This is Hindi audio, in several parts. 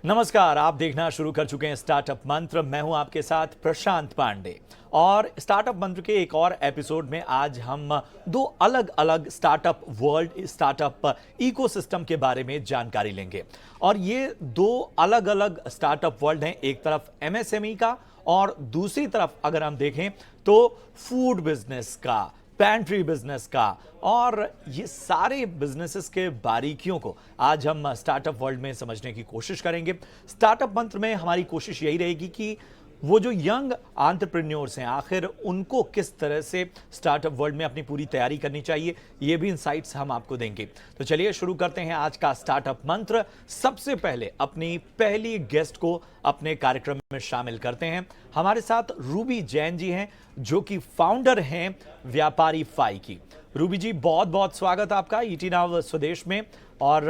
नमस्कार, आप देखना शुरू कर चुके हैं स्टार्टअप मंत्र। मैं हूं आपके साथ प्रशांत पांडे और स्टार्टअप मंत्र के एक और एपिसोड में आज हम दो अलग अलग स्टार्टअप वर्ल्ड, स्टार्टअप इकोसिस्टम के बारे में जानकारी लेंगे। और ये दो अलग अलग स्टार्टअप वर्ल्ड हैं, एक तरफ एमएसएमई का और दूसरी तरफ अगर हम देखें तो फूड बिजनेस का, पैंट्री बिजनेस का। और ये सारे बिजनेसेस के बारीकियों को आज हम स्टार्टअप वर्ल्ड में समझने की कोशिश करेंगे। स्टार्टअप मंत्र में हमारी कोशिश यही रहेगी कि वो जो यंग एंटरप्रेन्योर्स हैं, आखिर उनको किस तरह से स्टार्टअप वर्ल्ड में अपनी पूरी तैयारी करनी चाहिए, ये भी इंसाइट्स हम आपको देंगे। तो चलिए शुरू करते हैं आज का स्टार्टअप मंत्र। सबसे पहले अपनी पहली गेस्ट को अपने कार्यक्रम में शामिल करते हैं। हमारे साथ रूबी जैन जी हैं, जो कि फाउंडर हैं व्यापारी फाई की। रूबी जी, बहुत बहुत स्वागत आपका ईटी नाउ स्वदेश में। और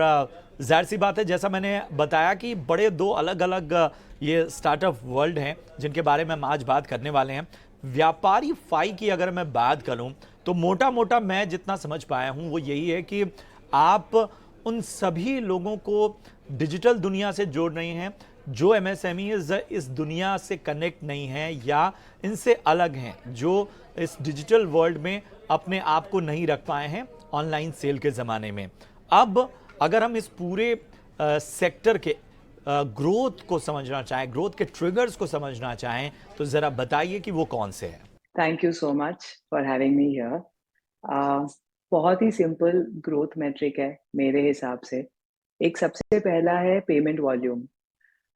जाहिर सी बात है, जैसा मैंने बताया कि बड़े दो अलग अलग ये स्टार्टअप वर्ल्ड हैं जिनके बारे में हम आज बात करने वाले हैं। व्यापारी फाई की अगर मैं बात करूं तो मोटा मोटा मैं जितना समझ पाया हूं वो यही है कि आप उन सभी लोगों को डिजिटल दुनिया से जोड़ रहे हैं जो एमएसएमईज इस दुनिया से कनेक्ट नहीं हैं या इनसे अलग हैं, जो इस डिजिटल वर्ल्ड में अपने आप को नहीं रख पाए हैं ऑनलाइन सेल के ज़माने में। अब अगर हम इस पूरे सेक्टर के ग्रोथ को समझना चाहें, ग्रोथ के ट्रिगर्स को समझना चाहें, तो ज़रा बताइए कि वो कौन से हैं। Thank you so much for having me here. बहुत ही सिंपल ग्रोथ मेट्रिक है मेरे हिसाब से। एक सबसे पहला है payment volume.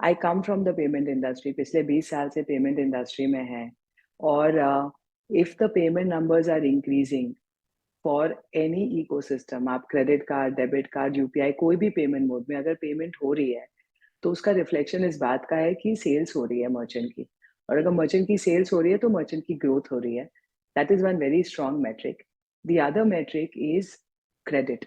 I come from the payment industry, पिछले 20 साल से पेमेंट इंडस्ट्री में है। और if the payment numbers are increasing for any ecosystem, आप credit card, debit card, UPI, कोई भी पेमेंट मोड में अगर पेमेंट हो रही है तो उसका रिफ्लेक्शन इस बात का है कि सेल्स हो रही है मर्चेंट की। और अगर मर्चेंट की सेल्स हो रही है तो मर्चेंट की ग्रोथ हो रही है। That is one very strong metric. The other metric is credit.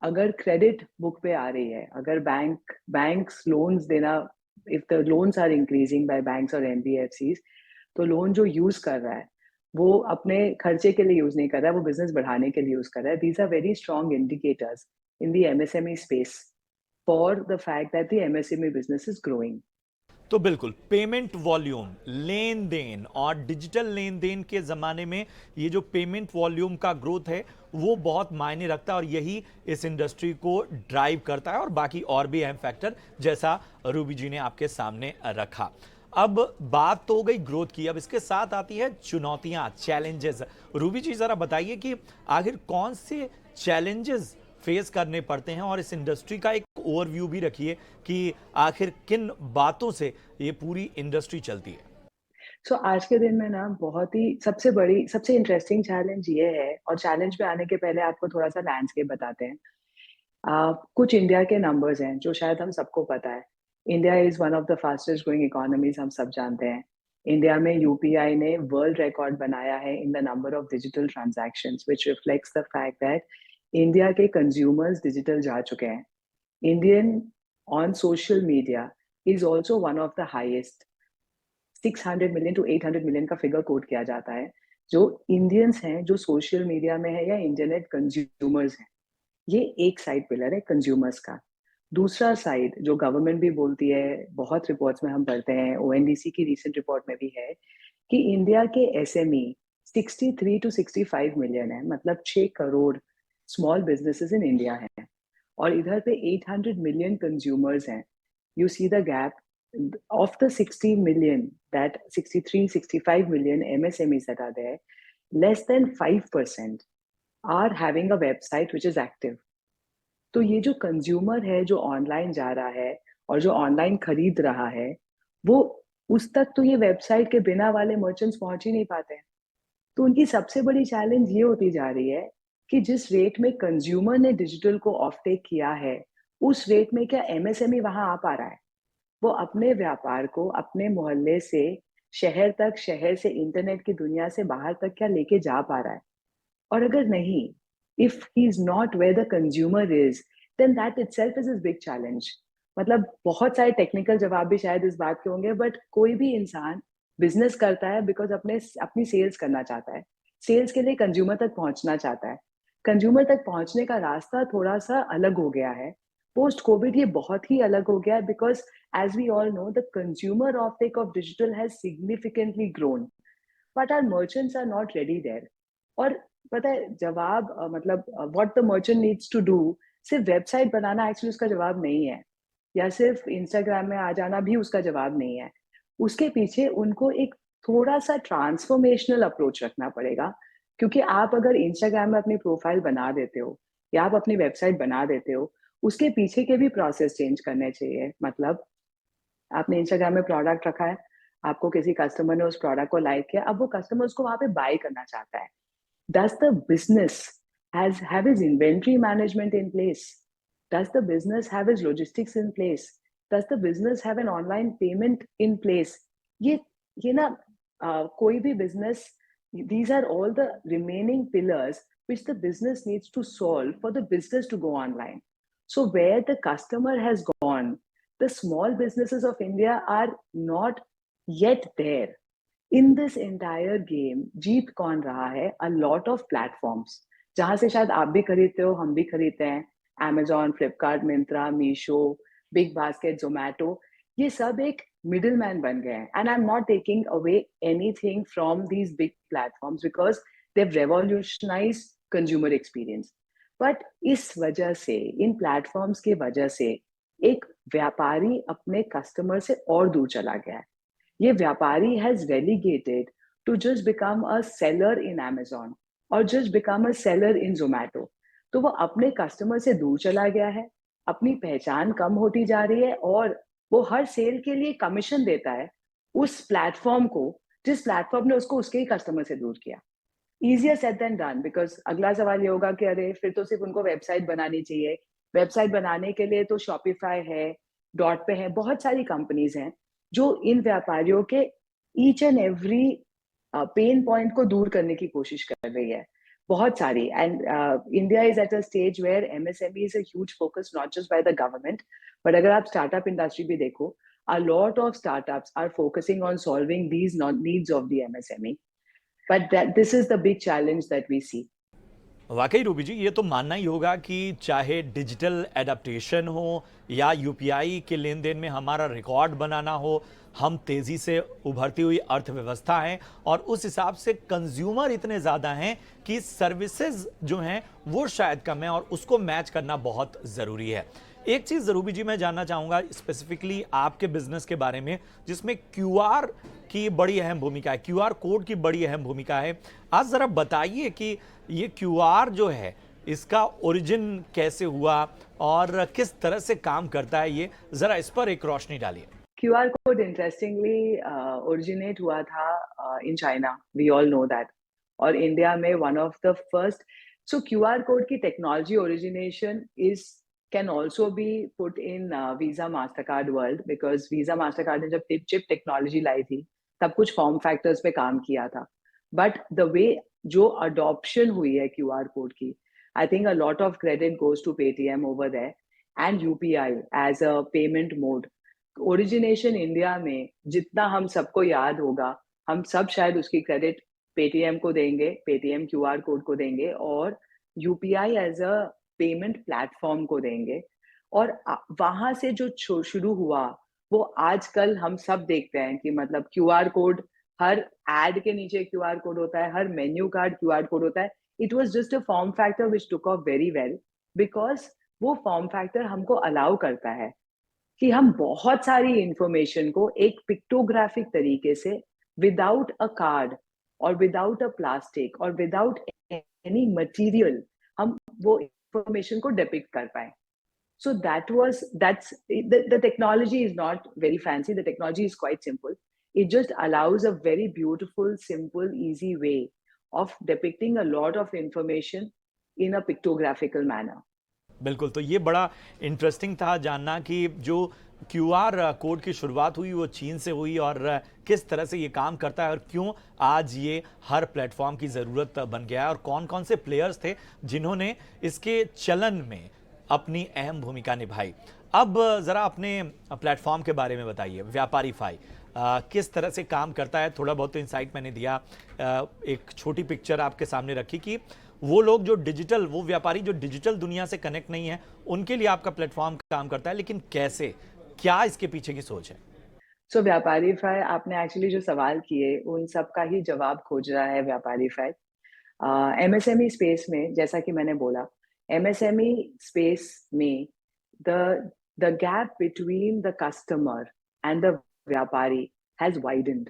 अगर क्रेडिट बुक पे आ रही है, अगर बैंक्स लोन्स देना, if the loans are increasing by banks और एनबीएफसीज, तो लोन जो यूज कर रहा है वो अपने खर्चे के लिए यूज नहीं कर रहा है, वो बिजनेस बढ़ाने के लिए यूज कर रहा है। These are very strong indicators in the MSME space for the fact that the MSME business is growing. तो बिल्कुल पेमेंट वॉल्यूम, लेन देन और डिजिटल लेन देन के ज़माने में ये जो पेमेंट वॉल्यूम का ग्रोथ है वो बहुत मायने रखता है और यही इस इंडस्ट्री को ड्राइव करता है, और बाकी और भी अहम फैक्टर जैसा रूबी जी ने आपके सामने रखा। अब बात तो हो गई ग्रोथ की, अब इसके साथ आती है चुनौतियां, चैलेंजेस। रूबी जी ज़रा बताइए कि आखिर कौन से चैलेंजेस फेस करने पड़ते हैं, और इस इंडस्ट्री का एक ओवरव्यू भी रखिए कि आखिर किन बातों से ये पूरी इंडस्ट्री चलती है। आज के दिन में ना बहुत ही सबसे बड़ी, सबसे इंटरेस्टिंग चैलेंज ये है, और चैलेंज पे आने के पहले आपको थोड़ा सा लैंडस्केप बताते हैं। कुछ इंडिया के नंबर्स हैं जो शायद हम सबको पता है। India is one of the fastest growing economies, हम सब जानते हैं। इंडिया में यूपीआई ने वर्ल्ड रिकॉर्ड बनाया है in the number of digital transactions, which reflects the fact that India के कंज्यूमर्स डिजिटल जा चुके हैं। Indian on social media is also one of the highest. 600 million two 800 million का फिगर कोट किया जाता है जो इंडियंस हैं, जो सोशल मीडिया में है या इंटरनेट कंज्यूमर्स हैं। ये एक साइड पिलर है कंज्यूमर्स का। दूसरा साइड जो गवर्नमेंट भी बोलती है, बहुत रिपोर्ट्स में हम पढ़ते हैं, ओएनडीसी की रीसेंट रिपोर्ट में भी है कि इंडिया के एसएमई 63 टू 65 मिलियन है, मतलब 6 crore small businesses in India हैं। और इधर पे 800 मिलियन कंज्यूमर्स हैं। You see the gap of the 60 million, that 63 65 million MSMEs that are there, less than 5% are having a website which is active. तो ये जो कंज्यूमर है जो ऑनलाइन जा रहा है और जो ऑनलाइन खरीद रहा है, वो उस तक तो ये वेबसाइट के बिना वाले मर्चेंट्स पहुंच ही नहीं पाते हैं। तो उनकी सबसे बड़ी चैलेंज ये होती जा रही है कि जिस रेट में कंज्यूमर ने डिजिटल को ऑफ टेक किया है, उस रेट में क्या एमएसएमई वहां आ पा रहा है? वो अपने व्यापार को अपने मोहल्ले से शहर तक, शहर से इंटरनेट की दुनिया से बाहर तक क्या लेके जा पा रहा है? और अगर नहीं, if he is not where the consumer is, then that itself is is big challenge. मतलब बहुत सारे टेक्निकल जवाब भी शायद इस बात के होंगे, बट कोई भी इंसान बिजनेस करता है बिकॉज अपनी सेल्स करना चाहता है। सेल्स के लिए कंज्यूमर तक पहुंचना चाहता है। कंज्यूमर तक पहुंचने का रास्ता थोड़ा सा अलग हो गया है। पोस्ट कोविड ये बहुत ही अलग हो गया है, because as we all know the consumer offtake of digital has significantly grown, but our merchants are not ready there. और पता है जवाब मतलब what the merchant needs to do, सिर्फ वेबसाइट बनाना एक्चुअली उसका जवाब नहीं है, या सिर्फ इंस्टाग्राम में आ जाना भी उसका जवाब नहीं है। उसके पीछे उनको एक थोड़ा सा ट्रांसफॉर्मेशनल अप्रोच रखना पड़ेगा, क्योंकि आप अगर इंस्टाग्राम में अपनी प्रोफाइल बना देते हो या आप अपनी वेबसाइट बना देते हो, उसके पीछे के भी प्रोसेस चेंज करने चाहिए। मतलब आपने इंस्टाग्राम में प्रोडक्ट रखा है, आपको किसी कस्टमर ने उस प्रोडक्ट को लाइक किया, अब वो कस्टमर उसको वहां पे बाय करना चाहता है। Does the business have his inventory management in place? Does the business have his logistics in place? Does the business have an online payment in place? ये ये ना कोई भी business, these are all the remaining pillars which the business needs to solve for the business to go online. So where the customer has gone, the small businesses of India are not yet there. In this entire game, जीत कौन रहा है? A lot of platforms, जहां से शायद आप भी खरीदते हो, हम भी खरीदते हैं, Amazon, Flipkart, Myntra, Meesho, Big Basket, Zomato, ये सब एक मिडिल मैन बन गए हैं। And I am not taking away anything from these big platforms because they revolutionize consumer experience. But इस वजह से, इन प्लेटफॉर्म्स की वजह से, एक व्यापारी अपने कस्टमर से और दूर चला गया है। ये व्यापारी has relegated to just become a seller in Amazon और just become a seller in Zomato. तो वो अपने कस्टमर से दूर चला गया है, अपनी पहचान कम होती जा रही है, और वो हर सेल के लिए कमीशन देता है उस प्लेटफॉर्म को जिस प्लेटफॉर्म ने उसको उसके ही कस्टमर से दूर किया। Easier said than done, because अगला सवाल ये होगा कि अरे फिर तो सिर्फ उनको वेबसाइट बनानी चाहिए। वेबसाइट बनाने के लिए तो शॉपिफाई है, डॉट पे है, बहुत सारी कंपनीज हैं जो इन व्यापारियों के each and every pain point को दूर करने की कोशिश कर रही है, बहुत सारी। And India is at a stage where MSME is a huge focus, not just by the government, but अगर आप स्टार्टअप इंडस्ट्री भी देखो, a lot of startups are focusing on solving these needs of the MSME. But this is the big challenge that we see. वाकई रूबी जी, ये तो मानना ही होगा कि चाहे डिजिटल एडाप्टेशन हो या यूपीआई के लेन देन में हमारा रिकॉर्ड बनाना हो, हम तेज़ी से उभरती हुई अर्थव्यवस्था हैं और उस हिसाब से कंज्यूमर इतने ज़्यादा हैं कि सर्विसेज जो हैं वो शायद कम है और उसको मैच करना बहुत ज़रूरी है। एक चीज़ ज़रूरी जी मैं जानना चाहूँगा स्पेसिफिकली आपके बिजनेस के बारे में, जिसमें क्यूआर की बड़ी अहम भूमिका है, क्यूआर कोड की बड़ी अहम भूमिका है। आज ज़रा बताइए कि ये क्यूआर जो है इसका ओरिजिन कैसे हुआ और किस तरह से काम करता है, ये ज़रा इस पर एक रोशनी डालिए। QR कोड इंटरेस्टिंगली ओरिजिनेट हुआ था in China, we all know that, और इंडिया में one of the first. So QR code की technology origination is can also be put in Visa Mastercard world, because Visa Mastercard ने जब चिप टेक्नोलॉजी लाई थी तब कुछ फॉर्म फैक्टर्स पे काम किया था, बट द वे जो अडॉप्शन हुई है QR कोड की, I think a lot of credit goes to Paytm over there and UPI as a payment mode. Origination India में जितना हम सबको याद होगा, हम सब शायद उसकी क्रेडिट पेटीएम को देंगे, पेटीएम क्यूआर कोड को देंगे, और UPI as a payment platform को देंगे। और वहां से जो शुरू हुआ वो आजकल हम सब देखते हैं कि मतलब क्यूआर कोड, हर एड के नीचे क्यूआर कोड होता है, हर मेन्यू कार्ड क्यूआर कोड होता है। It was just a form factor which took off very well, because वो फॉर्म फैक्टर हमको अलाउ करता है कि हम बहुत सारी इंफॉर्मेशन को एक पिक्टोग्राफिक तरीके से, विदाउट अ कार्ड और विदाउट अ प्लास्टिक और विदाउट एनी मटेरियल, हम वो इंफॉर्मेशन को डिपिक्ट कर पाए। So that's the technology is not very fancy. The technology is quite simple. It just allows a very beautiful, simple, easy way of depicting a lot of information in a pictographical manner. बिल्कुल, तो ये बड़ा इंटरेस्टिंग था जानना कि जो क्यूआर कोड की शुरुआत हुई वो चीन से हुई और किस तरह से ये काम करता है और क्यों आज ये हर प्लेटफॉर्म की ज़रूरत बन गया है और कौन कौन से प्लेयर्स थे जिन्होंने इसके चलन में अपनी अहम भूमिका निभाई। अब ज़रा अपने प्लेटफॉर्म के बारे में बताइए, व्यापारीफाई किस तरह से काम करता है। थोड़ा बहुत तो इंसाइट मैंने दिया, एक छोटी पिक्चर आपके सामने रखी कि वो लोग जो डिजिटल, वो व्यापारी जो डिजिटल दुनिया से कनेक्ट नहीं है, उनके लिए आपका प्लेटफॉर्म काम करता है, लेकिन कैसे, क्या इसके पीछे की सोच है? व्यापारीफाई आपने एक्चुअली जो सवाल किए, उन सब का ही जवाब खोज रहा है व्यापारीफाई। एमएसएमई स्पेस में जैसा कि मैंने बोला, एमएसएमई स्पेस में the the gap between the customer and the व्यापारी हैज वाइडेंड।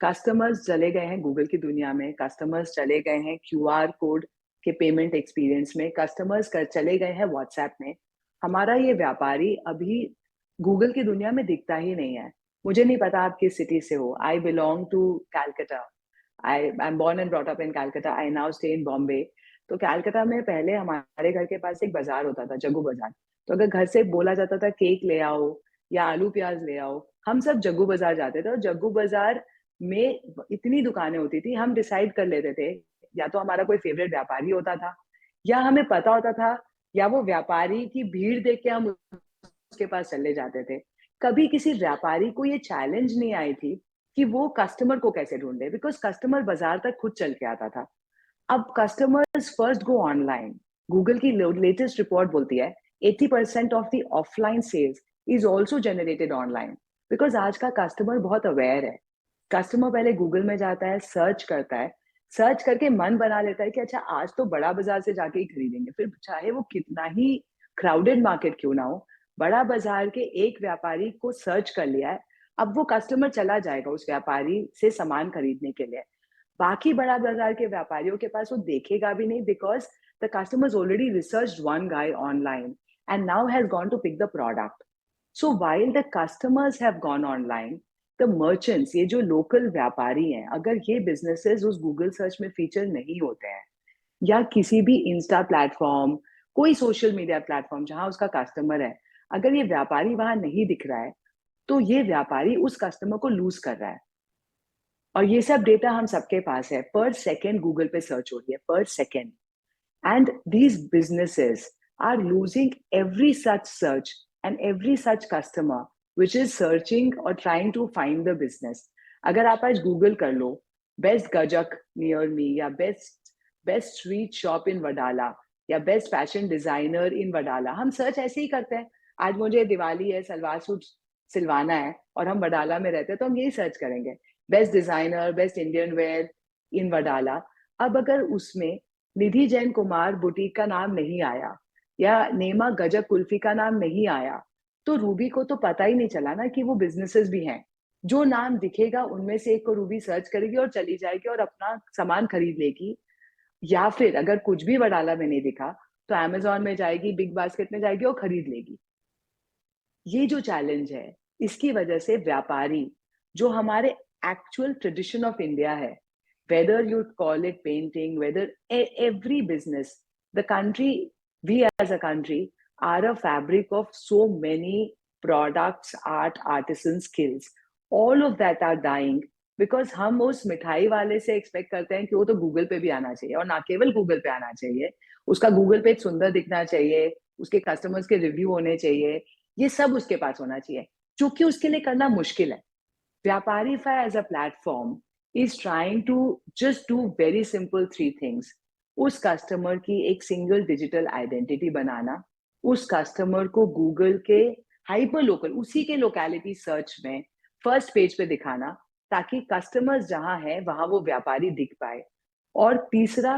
कस्टमर्स चले गए हैं गूगल की दुनिया में, कस्टमर्स चले गए हैं क्यूआर कोड के पेमेंट एक्सपीरियंस में, कस्टमर्स चले गए हैं व्हाट्सएप में। हमारा ये व्यापारी अभी गूगल की दुनिया में दिखता ही नहीं है। मुझे नहीं पता आप किस सिटी से हो। I belong to Calcutta. I am born and brought up in Calcutta. I now stay in Bombay. तो कैलकाटा में पहले हमारे घर के पास एक बाजार होता था, जग्गू बाजार। तो अगर घर से बोला जाता था केक ले आओ या आलू प्याज ले आओ, हम सब जग्गू बाजार जाते थे। और जग्गू बाजार में इतनी दुकानें होती थी, हम डिसाइड कर लेते थे, या तो हमारा कोई फेवरेट व्यापारी होता था, या हमें पता होता था, या वो व्यापारी की भीड़ देख के हम उसके पास चले जाते थे। कभी किसी व्यापारी को ये चैलेंज नहीं आई थी कि वो कस्टमर को कैसे ढूंढे, बिकॉज कस्टमर बाजार तक खुद चल के आता था। अब customers first go online. Google की लेटेस्ट रिपोर्ट बोलती है 80% of the offline sales is also generated online, because आज का कस्टमर बहुत अवेयर है। कस्टमर पहले गूगल में जाता है, सर्च करता है, सर्च करके मन बना लेता है कि अच्छा आज तो बड़ा बाजार से जाके ही खरीदेंगे, फिर चाहे वो कितना ही क्राउडेड मार्केट क्यों ना हो, बड़ा बाजार के एक व्यापारी को सर्च कर लिया है, अब वो कस्टमर चला जाएगा उस व्यापारी से सामान खरीदने के लिए। बाकी बड़ा बाजार के व्यापारियों के पास वो देखेगा भी नहीं, because the customers already research one guy online and now has gone to pick the product. So while the customers have gone online, the merchants, ये जो लोकल व्यापारी हैं, अगर ये बिजनेसेस उस गूगल सर्च में फीचर नहीं होते हैं, या किसी भी इंस्टा प्लेटफॉर्म, कोई सोशल मीडिया प्लेटफॉर्म जहां उसका कस्टमर है, अगर ये व्यापारी वहां नहीं दिख रहा है, तो ये व्यापारी उस कस्टमर को लूज कर रहा है। और ये सब डेटा हम सबके पास है। पर सेकेंड गूगल पे सर्च हो रही है, पर second. And these businesses are losing every such search and every such customer which is searching or trying to find the business. अगर आप आज गूगल कर लो बेस्ट गजक नियर मी, या best street shop in Wadala, या बेस्ट फैशन डिजाइनर इन वडाला, हम सर्च ऐसे ही करते हैं। आज मुझे दिवाली है, सलवार सूट सिलवाना है और हम वडाला में रहते हैं, तो हम यही सर्च करेंगे, best designer, best Indian wear in Wadala. अब अगर उसमें निधि जैन कुमार बुटीक का नाम नहीं आया, या नेमा गजक कुल्फी का नाम नहीं आया, तो रूबी को तो पता ही नहीं चला ना कि वो बिजनेसेस भी हैं। जो नाम दिखेगा उनमें से एक को रूबी सर्च करेगी और चली जाएगी और अपना सामान खरीद लेगी। या फिर अगर कुछ भी वडाला में नहीं दिखा, तो अमेज़न में जाएगी, बिग बास्केट में जाएगी और खरीद लेगी। ये जो चैलेंज है, इसकी वजह से व्यापारी, जो हमारे एक्चुअल ट्रेडिशन ऑफ इंडिया है, whether you call it painting, whether every business, the country, we as a country are a fabric of so many products, art, artisan skills. All of that are dying because हम उस मिठाई वाले से एक्सपेक्ट करते हैं कि वो तो गूगल पे भी आना चाहिए, और ना केवल गूगल पे आना चाहिए, उसका गूगल पे सुंदर दिखना चाहिए, उसके कस्टमर्स के रिव्यू होने चाहिए, ये सब उसके पास होना चाहिए, जो कि उसके लिए करना मुश्किल है। Vyaparify as a platform is trying to just do very simple 3 things. उस कस्टमर की एक सिंगल डिजिटल आइडेंटिटी बनाना, उस कस्टमर को गूगल के हाइपर लोकल, उसी के लोकेलिटी सर्च में फर्स्ट पेज पे दिखाना, ताकि कस्टमर्स जहां है वहां वो व्यापारी दिख पाए। और तीसरा,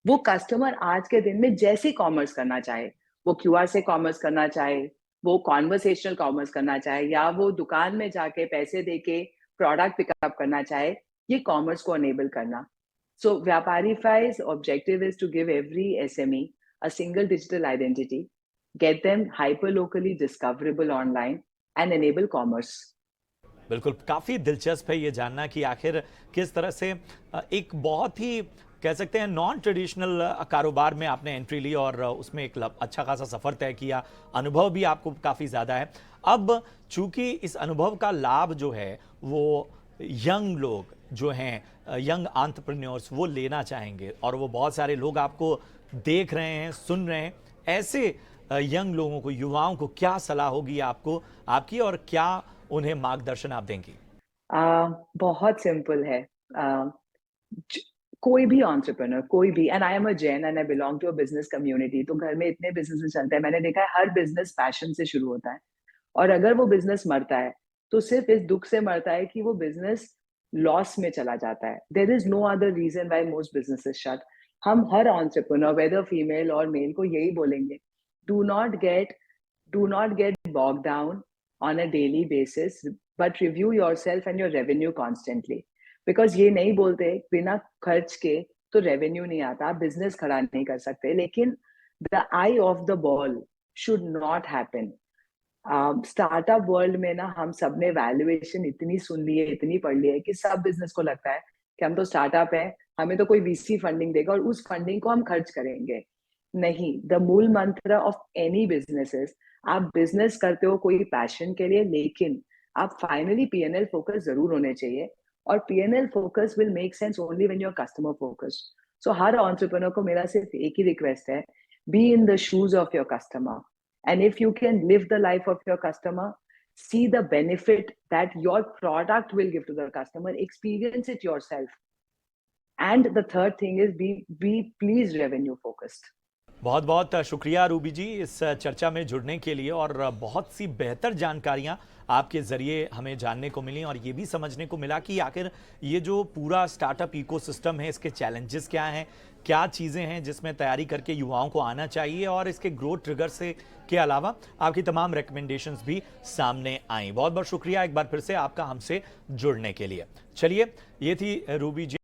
वो कस्टमर आज के दिन में जैसे कॉमर्स करना चाहे, वो क्यूआर से कॉमर्स करना चाहे, वो कॉन्वर्सेशनल कॉमर्स करना चाहे, या वो दुकान में जाके पैसे देके प्रोडक्ट पिकअप करना चाहे, ये कॉमर्स को अनेबल करना। सो व्यापारीफाई's objective is to give every SME a single digital identity, get them hyper locally discoverable online and enable commerce. बिल्कुल, काफ़ी दिलचस्प है ये जानना कि आखिर किस तरह से एक बहुत ही कह सकते हैं नॉन ट्रेडिशनल कारोबार में आपने एंट्री ली और उसमें एक अच्छा खासा सफ़र तय किया, अनुभव भी आपको काफ़ी ज़्यादा है। अब चूंकि इस अनुभव का लाभ जो है वो यंग लोग जो हैं, यंग एंटरप्रेन्योर्स, वो लेना चाहेंगे, और वो बहुत सारे लोग आपको देख रहे हैं, सुन रहे हैं। ऐसे यंग लोगों को, युवाओं को क्या सलाह होगी आपको, आपकी, और क्या उन्हें मार्गदर्शन आप देंगी? बहुत सिंपल है। कोई भी एंटरप्रेन्योर, कोई भी, and I am a Jain and I belong to a business community, तो घर में इतने बिजनेस चलते हैं, मैंने देखा है हर बिजनेस पैशन से शुरू होता है, और अगर वो बिजनेस मरता है तो सिर्फ इस दुख से मरता है कि वो बिजनेस लॉस में चला जाता है। There is no other reason why most businesses shut. हम हर एंटरप्रेन्योर वेदर फीमेल और मेल को यही बोलेंगे, do not get do not get bogged down on a daily basis, but review yourself and your revenue constantly. Because ये नहीं बोलते बिना खर्च के तो रेवेन्यू नहीं आता, आप बिजनेस खड़ा नहीं कर सकते, लेकिन the eye of the ball should not happen. Startup world में ना हम सब ने वैल्यूएशन इतनी सुन ली है, इतनी पढ़ ली है कि सब बिजनेस को लगता है कि हम तो स्टार्टअप है, हमें तो कोई वीसी फंडिंग देगा और उस फंडिंग को हम खर्च करेंगे। नहीं, द मूल मंत्र ऑफ एनी बिजनेस, आप बिजनेस करते हो कोई पैशन के लिए, लेकिन आप फाइनली पीएनएल फोकस जरूर होने चाहिए, और PNL focus will make sense only when you are customer focus. So हर एंटरप्रेन्योर को मेरा सिर्फ एक ही रिक्वेस्ट है, be in the shoes of your customer, and if you can live the life of your customer, see the benefit that your product will give to the customer, experience it yourself. And the third thing is be please revenue focused. बहुत बहुत शुक्रिया रूबी जी इस चर्चा में जुड़ने के लिए, और बहुत सी बेहतर जानकारियां आपके ज़रिए हमें जानने को मिली, और ये भी समझने को मिला कि आखिर ये जो पूरा स्टार्टअप इकोसिस्टम है इसके चैलेंजेस क्या हैं, क्या चीज़ें हैं जिसमें तैयारी करके युवाओं को आना चाहिए, और इसके ग्रोथ ट्रिगर से के अलावा आपकी तमाम रिकमेंडेशंस भी सामने आई। बहुत बहुत शुक्रिया एक बार फिर से आपका हमसे जुड़ने के लिए। चलिए, ये थी रूबी जी।